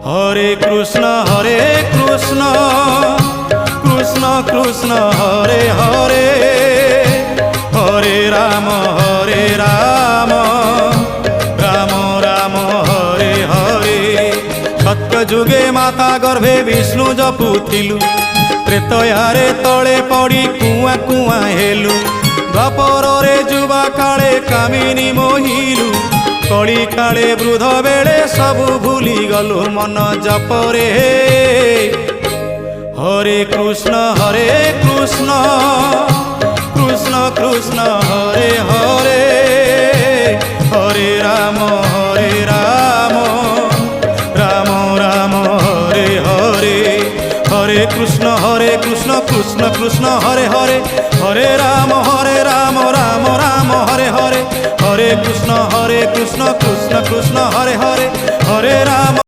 হরে কৃষ্ণ কৃষ্ণ কৃষ্ণ হরে হরে, হরে রাম রাম রাম হরে হরে। সত্য যুগে মাতা গর্ভে বিষ্ণু জপুথিলু, ত্রেতয়ারে তଳେ পড়ি কুয়া কুয়া হেলু। দ্বাপରରେ যুবা কাଳେ কামিনী মোহিলু, কଳି কাଳେ বৃদ্ধ বেড়ে সবু ভুলি গলু মন জপরে। হরে কৃষ্ণ কৃষ্ণ কৃষ্ণ হরে হরে, হরে রাম রাম রাম হরে হরে। হরে কৃষ্ণ কৃষ্ণ কৃষ্ণ হরে হরে, হরে রাম রাম রাম হরে হরে। হরে কৃষ্ণ কৃষ্ণ কৃষ্ণ হরে হরে, হরে রাম।